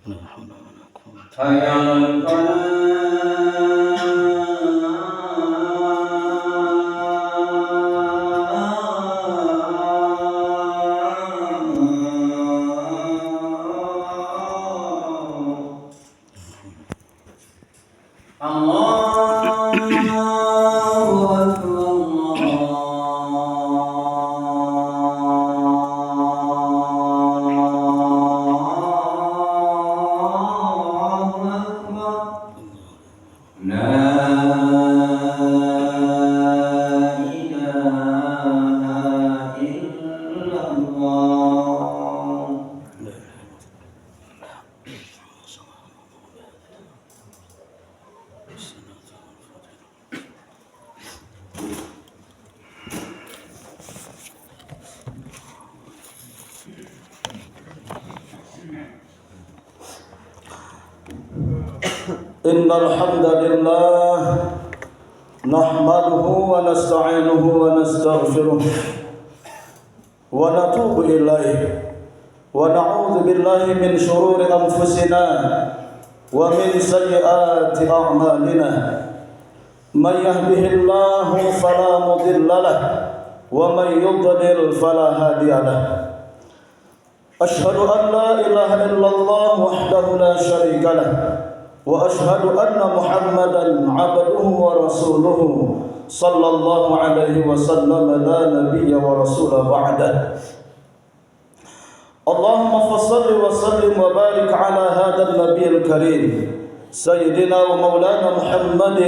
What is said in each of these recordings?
حي على إن الحمد لله نحمده ونستعينه ونستغفره ونتوب إليه ونعوذ بالله من شرور أنفسنا ومن سيئات أعمالنا من يهده الله فلا مضل له ومن يضلل فلا هادي له أشهد أن لا إله إلا الله وحده لا شريك له وأشهد أن محمدا عبده ورسوله صلى الله عليه وسلم لا نبي ورسول بعده اللهم فصل وسلم وبارك على هذا النبي الكريم سيدنا ومولانا محمد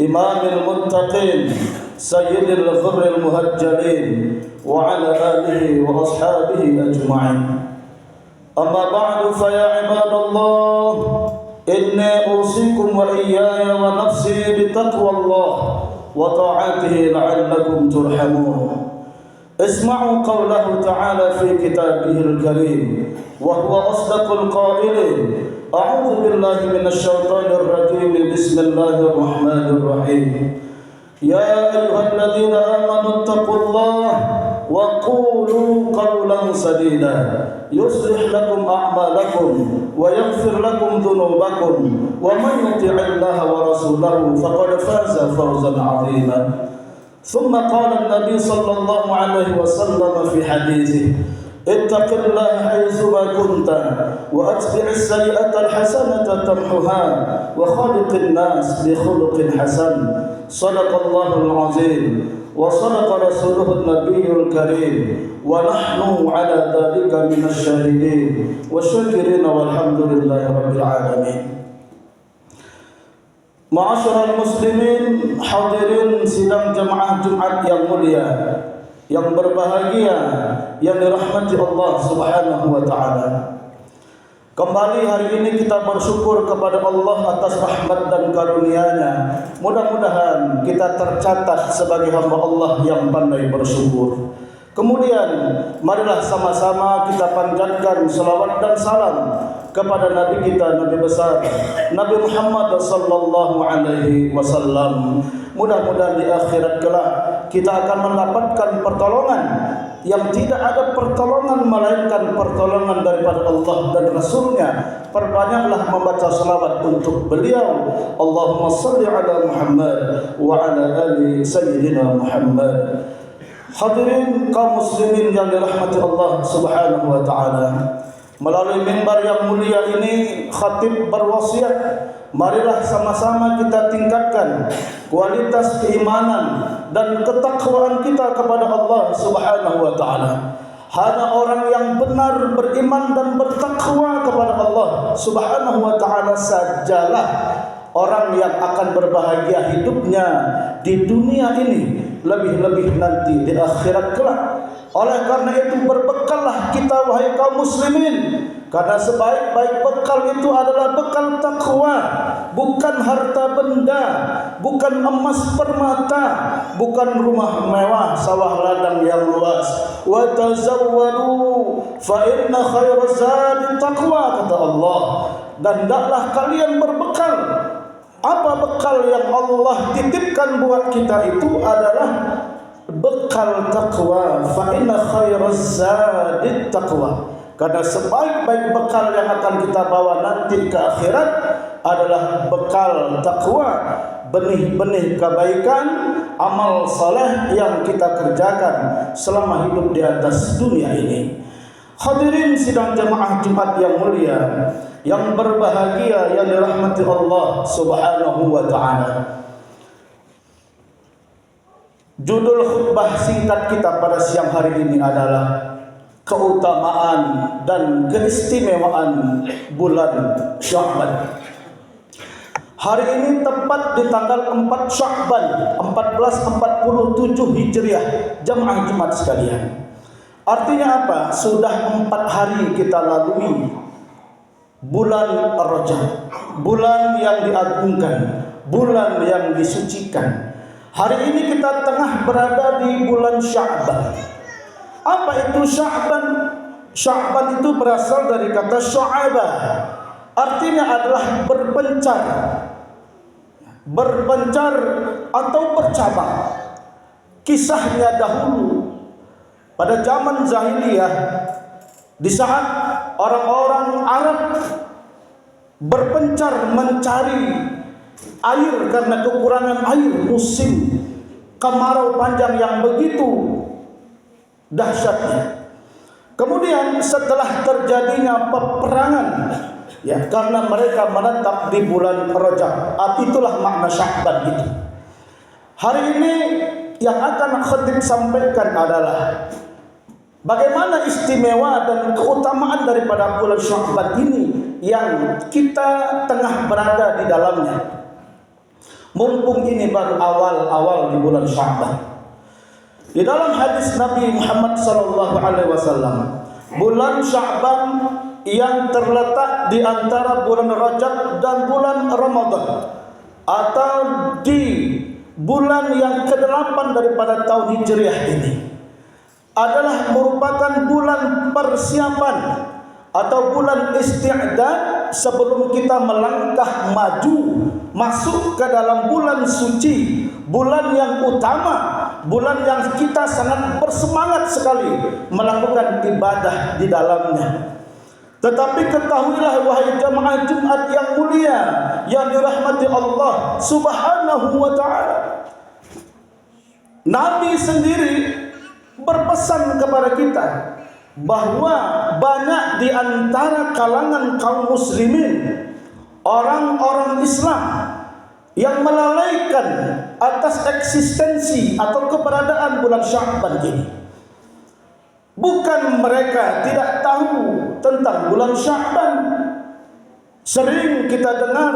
إمام المتقين سيد الغر المهجلين وعلى آله وأصحابه أجمعين أما بعد فيا عباد الله إني أوصيكم وإياي ونفسي بتقوى الله وطاعته لعلكم ترحمون اسمعوا قوله تعالى في كتابه الكريم وهو أصدق القائلين أعوذ بالله من الشيطان الرجيم بسم الله الرحمن الرحيم يا أيها الذين آمنوا اتقوا الله وقولوا قولا سديدا يصلح لكم أعمالكم ويغفر لكم ذنوبكم ومن يطع الله ورسوله فقد فاز فوزا عظيما ثم قال النبي صلى الله عليه وسلم في حديثه اتق الله حيثما كنت وأتبع السيئة الحسنة تمحها وخلق الناس بخلق حسن صدق الله العظيم وصدق رسوله النبي الكريم ونحن على ذلك من الشاهدين والشاكرين والحمد لله رب العالمين. Ma'asyiral muslimin, hadirin sidang jemaah Jumat yang mulia, yang berbahagia, yang dirahmati Allah Subhanahu wa taala. Kembali hari ini kita bersyukur kepada Allah atas rahmat dan karunia-Nya. Mudah-mudahan kita tercatat sebagai hamba Allah yang pandai bersyukur. Kemudian marilah sama-sama kita panjatkan salawat dan salam kepada Nabi kita, Nabi besar Nabi Muhammad sallallahu alaihi wasallam. Mudah-mudahan di akhirat kelak kita akan mendapatkan pertolongan yang tidak ada pertolongan melainkan pertolongan daripada Allah dan Rasulnya. Perbanyaklah membaca salawat untuk beliau. Allahumma salli ala Muhammad wa ala ali Sayyidina Muhammad. Hadirin kaum muslimin yang dirahmati Allah Subhanahu wa taala, melalui mimbar yang mulia ini khatib berwasiat, marilah sama-sama kita tingkatkan kualitas keimanan dan ketakwaan kita kepada Allah Subhanahu wa taala. Hanya orang yang benar beriman dan bertakwa kepada Allah Subhanahu wa taala sajalah orang yang akan berbahagia hidupnya di dunia ini, lebih-lebih nanti di akhirat kelak. Oleh karena itu berbekallah kita wahai kaum muslimin, karena sebaik-baik bekal itu adalah bekal takwa, bukan harta benda, bukan emas permata, bukan rumah mewah, sawah ladang yang luas. Wa tazawwadu fa inna khairaz zadi taqwa, kata Allah. Dan hendaklah kalian berbekal. Apa bekal yang Allah titipkan buat kita itu adalah bekal takwa. Fa inna khairaz zadi taqwa. Karena sebaik-baik bekal yang akan kita bawa nanti ke akhirat adalah bekal takwa, benih-benih kebaikan, amal saleh yang kita kerjakan selama hidup di atas dunia ini. Hadirin sidang jemaah Jumat yang mulia, yang berbahagia, yang dirahmati Allah Subhanahu wa taala. Judul khutbah singkat kita pada siang hari ini adalah keutamaan dan keistimewaan bulan Sya'ban. Hari ini tepat di tanggal 4 Sya'ban 1447 Hijriah, jemaah Jumat sekalian. Artinya apa? Sudah 4 hari kita lalui bulan Rajab, bulan yang diagungkan, bulan yang disucikan. Hari ini kita tengah berada di bulan Sya'ban. Apa itu Sya'ban? Sya'ban itu berasal dari kata syu'aba. Artinya adalah berpencar. Berpencar atau bercabang. Kisahnya dahulu pada zaman jahiliyah, di saat orang-orang Arab berpencar mencari air karena kekurangan air musim kemarau panjang yang begitu dahsyatnya. Kemudian setelah terjadinya peperangan, ya, karena mereka menetap di bulan Rajab, itulah makna Sya'ban itu. Hari ini yang akan khatib sampaikan adalah bagaimana istimewa dan keutamaan daripada bulan Sya'ban ini yang kita tengah berada di dalamnya. Mumpung ini baru awal-awal di bulan Sya'ban. Di dalam hadis Nabi Muhammad SAW, bulan Sya'ban yang terletak di antara bulan Rajab dan bulan Ramadan, atau di bulan yang ke-8 daripada tahun Hijriah ini, adalah merupakan bulan persiapan atau bulan isti'dad sebelum kita melangkah maju masuk ke dalam bulan suci, bulan yang utama, bulan yang kita sangat bersemangat sekali melakukan ibadah di dalamnya. Tetapi ketahuilah wahai jemaah Jumat yang mulia, yang dirahmati Allah Subhanahu wa taala, Nabi sendiri berpesan kepada kita bahwa banyak di antara kalangan kaum muslimin, orang-orang Islam, yang melalaikan atas eksistensi atau keberadaan bulan Sya'ban ini. Bukan mereka tidak tahu tentang bulan Sya'ban. Sering kita dengar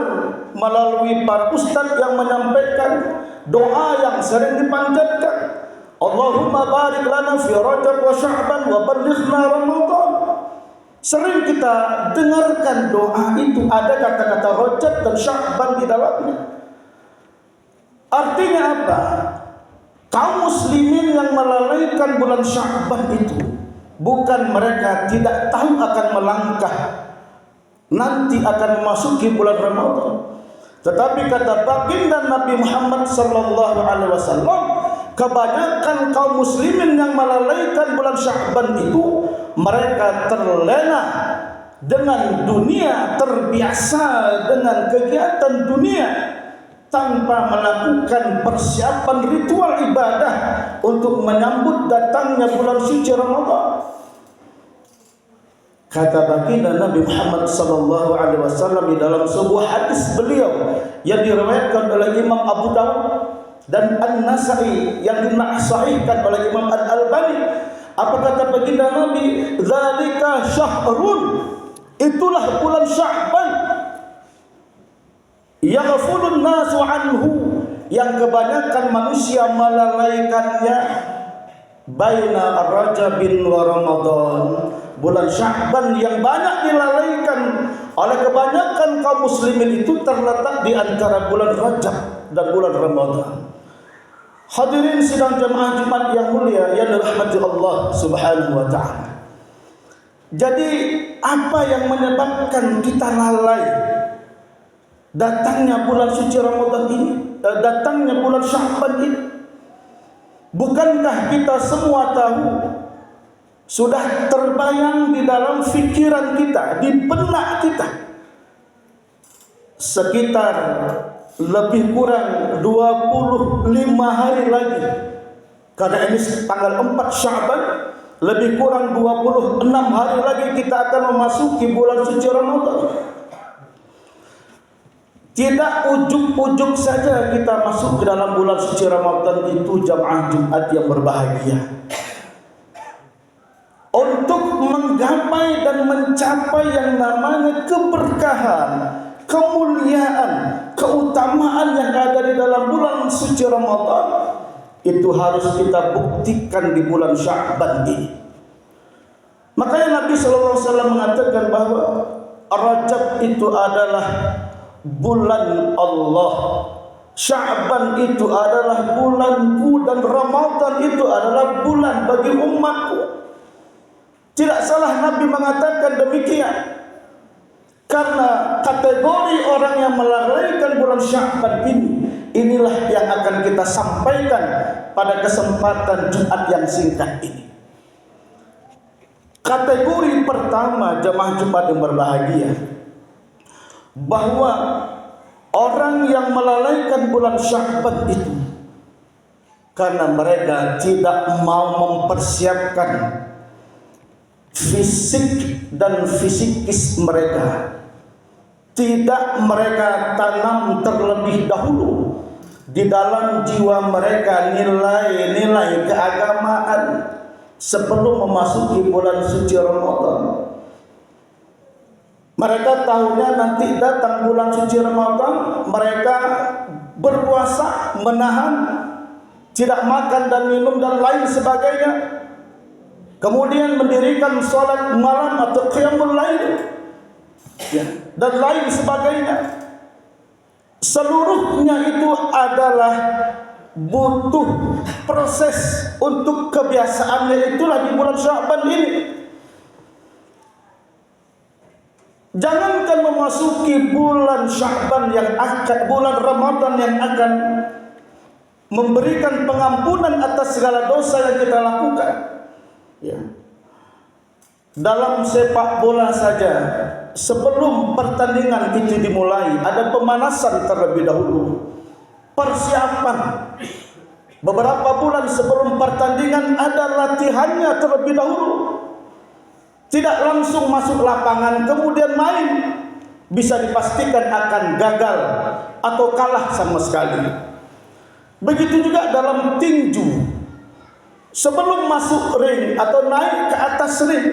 melalui para ustaz yang menyampaikan doa yang sering dipanjatkan, Allahumma barik lana fi Rajab wa Sya'ban wa ballighna Ramadan. Sering kita dengarkan doa itu, ada kata-kata Rajab dan Sya'ban di dalamnya. Artinya apa? Kaum muslimin yang melalaikan bulan Sya'ban itu bukan mereka tidak tahu akan melangkah nanti akan memasuki bulan Ramadan, tetapi kata baginda Nabi Muhammad SAW, kebanyakan kaum muslimin yang melalaikan bulan Sya'ban itu mereka terlena dengan dunia, terbiasa dengan kegiatan dunia, tanpa melakukan persiapan ritual ibadah untuk menyambut datangnya bulan suci Ramadan. Kata baginda Nabi Muhammad SAW di dalam sebuah hadis beliau yang diriwayatkan oleh Imam Abu Dawud dan An-Nasa'i, yang disahihkan oleh Imam Al-Albani, apa kata baginda Nabi? Dzalika syahrun, itulah bulan Sya'ban, yaghfulun nasu anhu, yang kebanyakan manusia melalaikannya, baina ar-Rajabin wa Ramadan, bulan Sya'ban yang banyak dilalaikan oleh kebanyakan kaum muslimin itu terletak di antara bulan Rajab dan bulan Ramadan. Hadirin sidang jemaah Jumat yang mulia yang dirahmati Allah Subhanahu wa taala. Jadi apa yang menyebabkan kita lalai datangnya bulan suci Ramadan ini, datangnya bulan Sya'ban ini? Bukankah kita semua tahu sudah terbayang di dalam pikiran kita, di benak kita, sekitar lebih kurang 25 hari lagi, karena ini tanggal 4 Sya'ban, lebih kurang 26 hari lagi kita akan memasuki bulan suci Ramadan. Tidak ujuk-ujuk saja kita masuk ke dalam bulan suci Ramadan itu jamaah Jumat yang berbahagia. Untuk menggapai dan mencapai yang namanya keberkahan, kemuliaan, keutamaan yang ada di dalam bulan suci Ramadan, itu harus kita buktikan di bulan Sya'ban ini. Makanya Nabi SAW mengatakan bahwa Rajab itu adalah bulan Allah, Sya'ban itu adalah bulanku, dan Ramadan itu adalah bulan bagi umatku. Tidak salah Nabi mengatakan demikian, karena kategori orang yang melalaikan bulan Sya'ban inilah yang akan kita sampaikan pada kesempatan Jumat yang singkat ini. Kategori pertama jemaah Jumat yang berbahagia, bahwa orang yang melalaikan bulan Sya'ban itu karena mereka tidak mau mempersiapkan fisik dan fisikis mereka, tidak mereka tanam terlebih dahulu di dalam jiwa mereka nilai-nilai keagamaan sebelum memasuki bulan suci Ramadan. Mereka tahunya nanti datang bulan suci Ramadan, mereka berpuasa, menahan, tidak makan dan minum dan lain sebagainya. Kemudian mendirikan salat malam atau qiyamul lail, dan lain sebagainya. Seluruhnya itu adalah butuh proses untuk kebiasaannya, itulah di bulan Sya'ban ini. Jangankan memasuki bulan Sya'ban yang akan, bulan Ramadan yang akan memberikan pengampunan atas segala dosa yang kita lakukan. Ya. Dalam sepak bola saja, sebelum pertandingan itu dimulai, ada pemanasan terlebih dahulu, persiapan. Beberapa bulan sebelum pertandingan ada latihannya terlebih dahulu. Tidak langsung masuk lapangan kemudian main, bisa dipastikan akan gagal atau kalah sama sekali. Begitu juga dalam tinju. Sebelum masuk ring atau naik ke atas ring,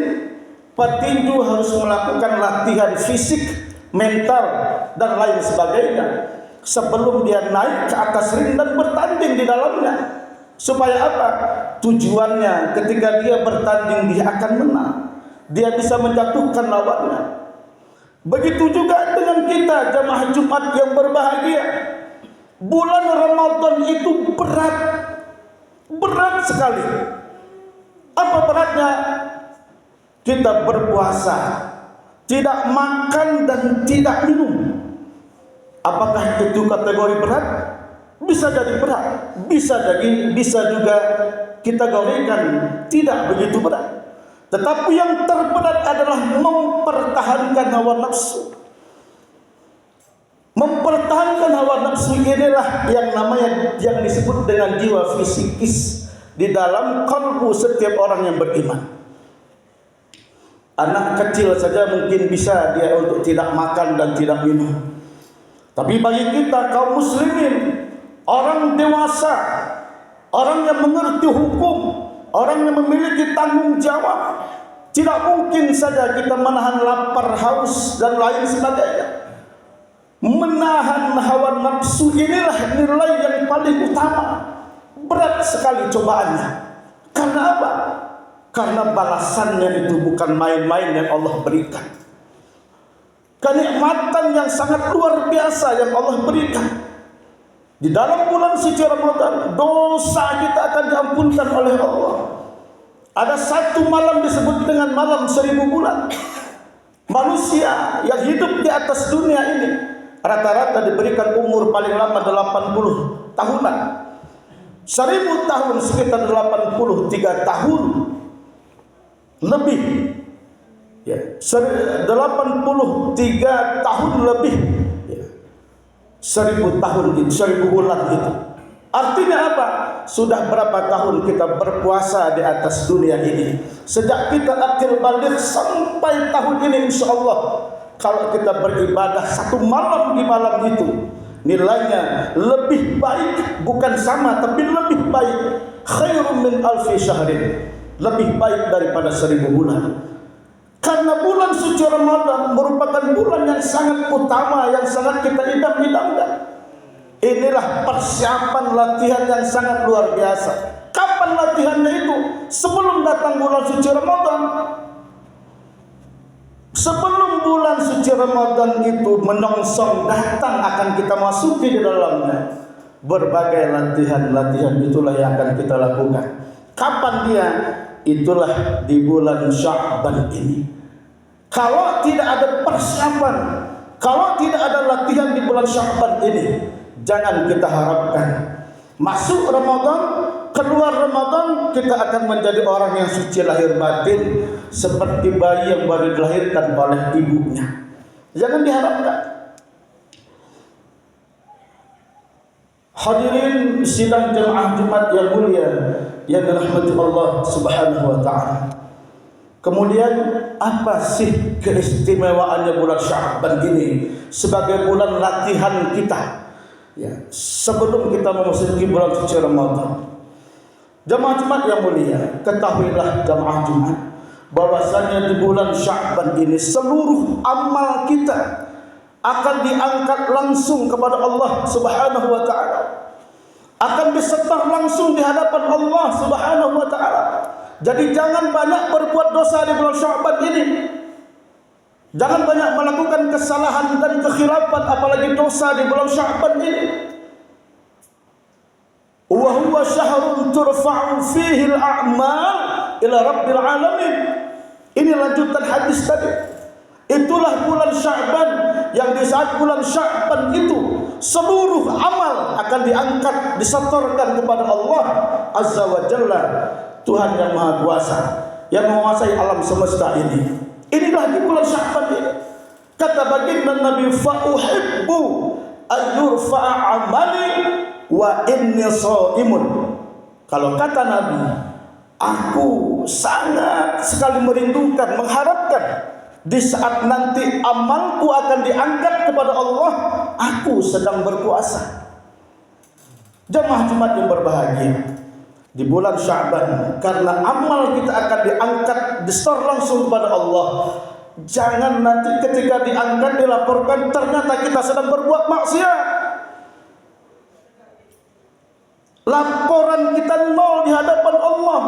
petinju harus melakukan latihan fisik, mental, dan lain sebagainya sebelum dia naik ke atas ring dan bertanding di dalamnya. Supaya apa? Tujuannya ketika dia bertanding dia akan menang, dia bisa menjatuhkan lawannya. Begitu juga dengan kita jemaah Jumat yang berbahagia. Bulan Ramadan itu berat sekali. Apa beratnya? Kita berpuasa, tidak makan dan tidak minum. Apakah itu kategori berat? Bisa jadi berat, bisa juga kita gaulkan tidak begitu berat. Tetapi yang terberat adalah mempertahankan hawa nafsu. Mempertahankan hawa nafsu inilah yang namanya, yang disebut dengan jiwa fisikis di dalam kalbu setiap orang yang beriman. Anak kecil saja mungkin bisa dia untuk tidak makan dan tidak minum. Tapi bagi kita kaum muslimin, orang dewasa, orang yang mengerti hukum, orang yang memiliki tanggung jawab, tidak mungkin saja kita menahan lapar, haus dan lain sebagainya. Menahan hawa nafsu inilah nilai yang paling utama. Berat sekali cobaannya. Karena apa? Karena balasannya itu bukan main-main yang Allah berikan. Kenikmatan yang sangat luar biasa yang Allah berikan. Di dalam bulan suci Ramadan, dosa kita akan diampunkan oleh Allah. Ada satu malam disebut dengan malam 1000 bulan. Manusia yang hidup di atas dunia ini rata-rata diberikan umur paling lama 80 tahunan. 1000 tahun sekitar 83 tahun. lebih, ya, 83 tahun lebih, ya, 1000 tahun itu, 1000 bulan itu. Artinya apa? Sudah berapa tahun kita berpuasa di atas dunia ini? Sejak kita akil balik sampai tahun ini, insya Allah, kalau kita beribadah 1 malam di malam itu, nilainya lebih baik, bukan sama tapi lebih baik. Khairum min alfi syahrin, lebih baik daripada 1000 bulan. Karena bulan suci Ramadan merupakan bulan yang sangat utama, yang sangat kita idam-idamkan. Inilah persiapan latihan yang sangat luar biasa. Kapan latihannya itu? Sebelum datang bulan suci Ramadan. Sebelum bulan suci Ramadan itu menyongsong datang, akan kita masuki di dalamnya. Berbagai latihan-latihan itulah yang akan kita lakukan. Kapan dia? Itulah di bulan Sya'ban ini. Kalau tidak ada persiapan, kalau tidak ada latihan di bulan Sya'ban ini, jangan kita harapkan masuk Ramadan, keluar Ramadan kita akan menjadi orang yang suci lahir batin seperti bayi yang baru dilahirkan oleh ibunya. Jangan diharapkan. Hadirin sidang jemaah Jumat yang mulia yang dirahmati Allah Subhanahu wa taala. Kemudian apa sih keistimewaannya bulan Sya'ban ini sebagai bulan latihan kita? Ya, sebelum kita memasuki bulan suci Ramadan, jemaah Jumat yang mulia, ketahuilah jemaah Jumat bahwasanya di bulan Sya'ban ini seluruh amal kita akan diangkat langsung kepada Allah Subhanahu wa taala, akan disetar langsung di hadapan Allah Subhanahu wa taala. Jadi jangan banyak berbuat dosa di bulan Sya'ban ini. Jangan banyak melakukan kesalahan dan kekhilafan, apalagi dosa di bulan Sya'ban ini. Wa huwa syahrun turfa'u fihi al-a'mal ila rabbil alamin. Ini lanjutan hadis tadi. Itulah bulan Sya'ban, yang di saat bulan Sya'ban itu seluruh amal akan diangkat, disetorkan kepada Allah Azza wa Jalla, Tuhan yang Maha Kuasa, yang menguasai alam semesta ini. Inilah di bulan Sya'ban ini. Kata baginda Nabi, fa'uhibbu ayyurfa'a amali wa inni sha'imun. Kalau kata Nabi, aku sangat sekali merindukan, mengharapkan di saat nanti amalku akan diangkat kepada Allah, aku sedang berpuasa. Jemaah Jumat yang berbahagia, di bulan Sya'ban, karena amal kita akan diangkat, disetor langsung kepada Allah. Jangan nanti ketika diangkat, dilaporkan, ternyata kita sedang berbuat maksiat. Laporan kita nol di hadapan Allah.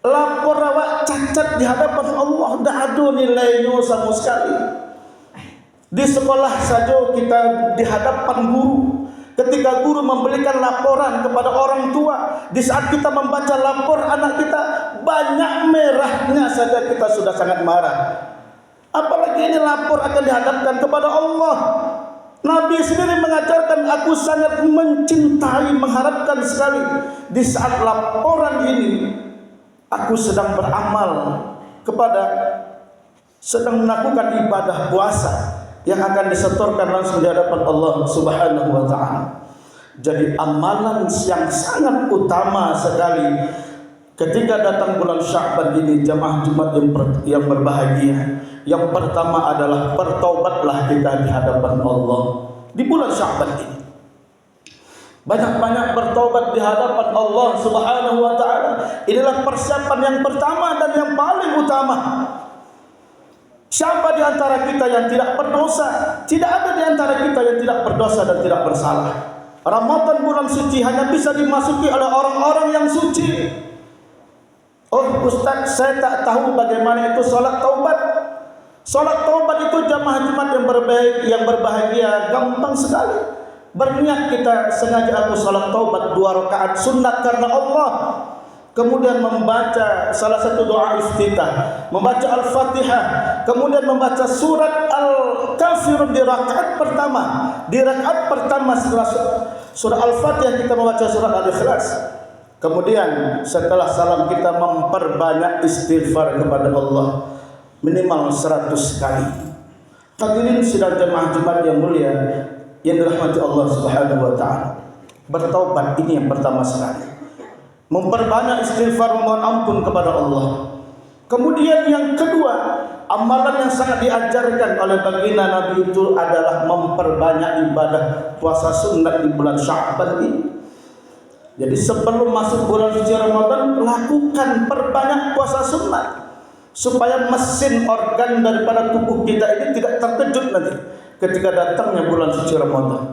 Lapor awak cacat di hadapan Allah, tidak ada nilainya sama sekali. Di sekolah saja kita di hadapan guru. Ketika guru memberikan laporan kepada orang tua, di saat kita membaca lapor anak kita, banyak merahnya saja kita sudah sangat marah. Apalagi ini lapor akan dihadapkan kepada Allah. Nabi sendiri mengajarkan, aku sangat mencintai, mengharapkan sekali di saat laporan ini aku sedang beramal kepada, sedang melakukan ibadah puasa yang akan disetorkan langsung di hadapan Allah Subhanahu wa taala. Jadi amalan yang sangat utama sekali ketika datang bulan Sya'ban ini, jemaah Jumat yang berbahagia. Yang pertama adalah bertaubatlah kita di hadapan Allah di bulan Sya'ban ini. Banyak-banyak bertaubat di hadapan Allah Subhanahu wa taala. Inilah persiapan yang pertama dan yang paling utama. Siapa di antara kita yang tidak berdosa? Tidak ada di antara kita yang tidak berdosa dan tidak bersalah. Ramadan bulan suci hanya bisa dimasuki oleh orang-orang yang suci. Oh Ustaz, saya tak tahu bagaimana itu salat taubat. Salat taubat itu jamaah Jumat yang berbahagia, gampang sekali. Berniat kita, sengaja aku salat taubat 2 rakaat sunat karena Allah. Kemudian membaca salah satu doa iftitah, membaca Al-Fatihah, kemudian membaca surat Al-Kafirun di rakaat pertama. Di rakaat pertama setelah surah Al-Fatihah kita membaca surat Al-Ikhlas. Kemudian setelah salam kita memperbanyak istighfar kepada Allah minimal 100 kali. Hadirin sidang jemaah Jumat yang mulia yang dirahmati Allah Subhanahu wa taala. Bertaubat ini yang pertama sekali. Memperbanyak istighfar, memohon ampun kepada Allah. Kemudian yang kedua, amalan yang sangat diajarkan oleh baginda Nabi itu adalah memperbanyak ibadah puasa sunat di bulan Sya'ban ini. Jadi sebelum masuk bulan suci Ramadan, lakukan perbanyak puasa sunat supaya mesin organ daripada tubuh kita ini tidak terkejut nanti ketika datangnya bulan suci Ramadan.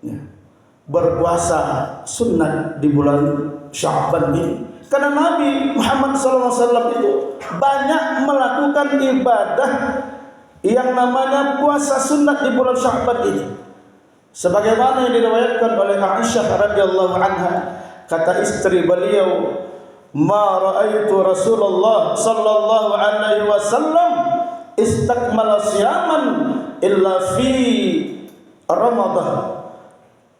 Ya. Berpuasa sunat di bulan Sya'ban ini. Karena Nabi Muhammad SAW itu banyak melakukan ibadah yang namanya puasa sunat di bulan Sya'ban ini. Sebagaimana yang diriwayatkan oleh Aisyah radhiyallahu anha, kata istri beliau, "Ma ra'aitu Rasulullah sallallahu alaihi wasallam istakmala siyaman illa fi Ramadan."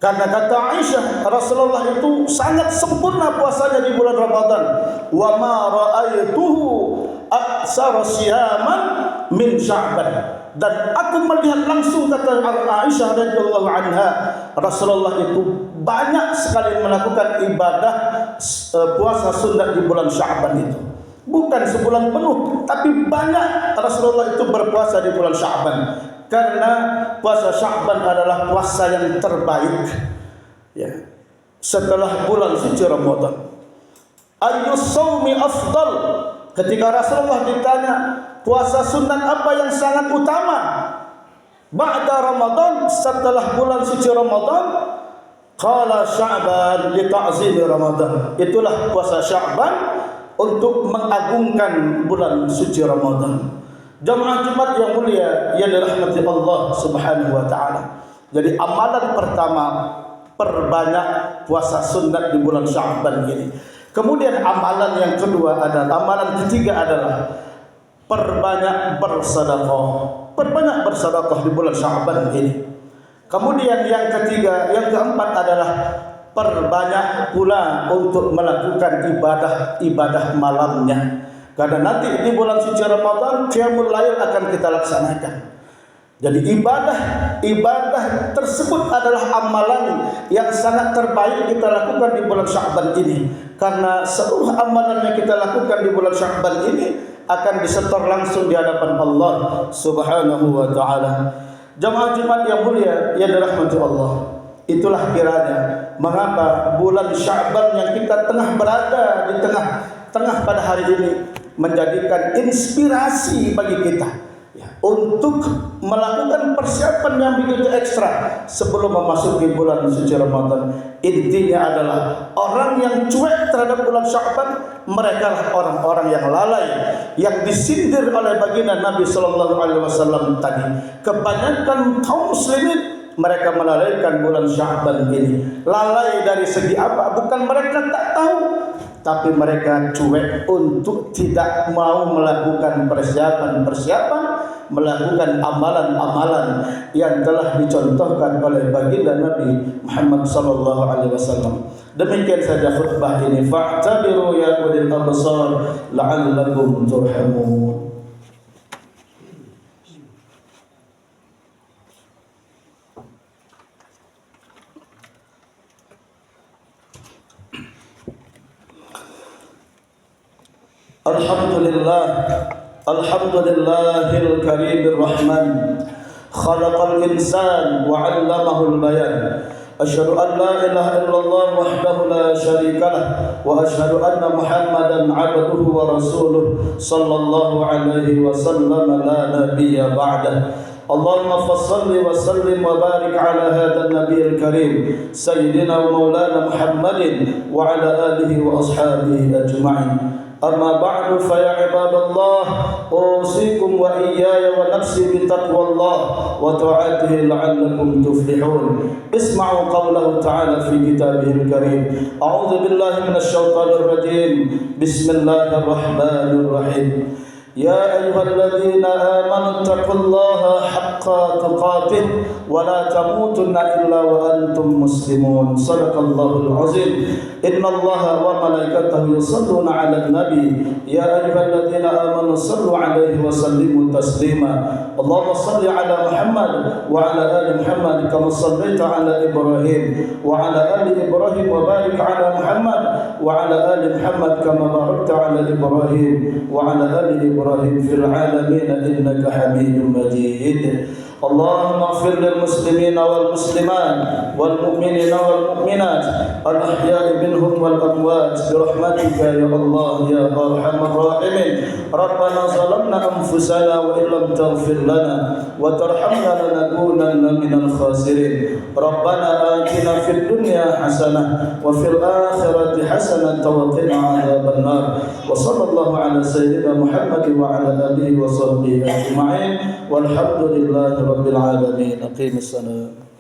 Karena kata Aisyah, Rasulullah itu sangat sempurna puasanya di bulan Ramadan. Wa ma ra'aituhu aksara siyaman min Sya'ban. Dan aku melihat langsung, kata Aisyah radhiyallahu anha, Rasulullah itu banyak sekali melakukan ibadah puasa sunat di bulan Sya'ban itu. Bukan sebulan penuh, tapi banyak Rasulullah itu berpuasa di bulan Sya'ban. Karena puasa Sya'ban adalah puasa yang terbaik, ya, setelah bulan suci Ramadan. Ayyus shaumi afdal? Ketika Rasulullah ditanya puasa sunat apa yang sangat utama ba'da Ramadan, setelah bulan suci Ramadan, qala Sya'ban li ta'zimi Ramadan. Itulah puasa Sya'ban untuk mengagungkan bulan suci Ramadan. Jamaah Jumat yang mulia yang dirahmati Allah Subhanahu wa taala. Jadi amalan pertama, perbanyak puasa sunat di bulan Sya'ban ini. Kemudian amalan yang kedua adalah, amalan ketiga adalah perbanyak bersedekah. Perbanyak bersedekah di bulan Sya'ban ini. Kemudian yang ketiga, yang keempat adalah perbanyak pula untuk melakukan ibadah malamnya. Karena nanti di bulan suci Ramadan Qiyamul Lail akan kita laksanakan. Jadi ibadah tersebut adalah amalan yang sangat terbaik kita lakukan di bulan Sya'ban ini. Karena seluruh amalan yang kita lakukan di bulan Sya'ban ini akan disetor langsung di hadapan Allah Subhanahu wa taala. Jamaah Jumat yang mulia yang dirahmati Allah. Itulah kiranya mengapa bulan Sya'ban yang kita tengah berada di tengah pada hari ini menjadikan inspirasi bagi kita, ya, untuk melakukan persiapan yang begitu ekstra sebelum memasuki bulan suci Ramadan. Intinya adalah orang yang cuek terhadap bulan Sya'ban, mereka lah orang-orang yang lalai, yang disindir oleh baginda Nabi sallallahu alaihi wasallam tadi. Kebanyakan kaum muslimin mereka melalaikan bulan Sya'ban ini. Lalai dari segi apa? Bukan mereka tak tahu, tapi mereka cuek untuk tidak mau melakukan persiapan, melakukan amalan-amalan yang telah dicontohkan oleh baginda Nabi Muhammad sallallahu alaihi wasallam. Demikian saja khutbah ini. Fa'tabiru ya ulil absar la'allakum turhamun. Alhamdulillahil karimir rahman, khalaqal insan wa 'allamahu al-bayan. Asyhadu an la ilaha illallah wahdahu la syarika lah wa asyhadu anna Muhammadan 'abduhu wa rasuluh sallallahu alaihi wasallam la nabiyya ba'dah. Allahumma fassalli wa sallim wa barik ala hadzal nabiyil karim sayyidina wa maulana Muhammadin wa ala alihi wa ashabihi ajma'in. Amma ba'du fa ya ibadallah, usikum wa iyaya wa nafsi bi taqwallah wa ta'atihi la'allakum tuflihun. Isma'u qawlahu ta'ala fi kitabihil karim. A'udzu billahi minasy syaithanir rajim. Bismillahirrahmanirrahim. يا أيها الذين آمنوا اتقوا الله حق تقاته ولا تموتن إلا وأنتم مسلمون صدق الله العظيم إن الله وملائكته يصلون على النبي يا أيها الذين آمنوا صلوا عليه وسلموا تسليما اللهم صل على محمد وعلى آل محمد كما صليت على إبراهيم وعلى آل إبراهيم وبارك على محمد وعلى آل محمد كما باركت على إبراهيم وعلى آل إبراهيم في العالمين إنك حميد مجيد اللهم اغفر للمسلمين والمسلمات والمؤمنين والمؤمنات الأحياء منهم والأموات برحمتك يا الله يا أرحم الراحمين ربنا ظلمنا أنفسنا وإن لم تغفر لنا وترحمنا لنكونن من الخاسرين ربنا آتنا في الدنيا حسنة وفي الآخرة حسنة وقنا عذاب النار وصلى الله على سيدنا محمد وعلى آله وصحبه أجمعين والحمد لله رب العالمين أقيم الصلاة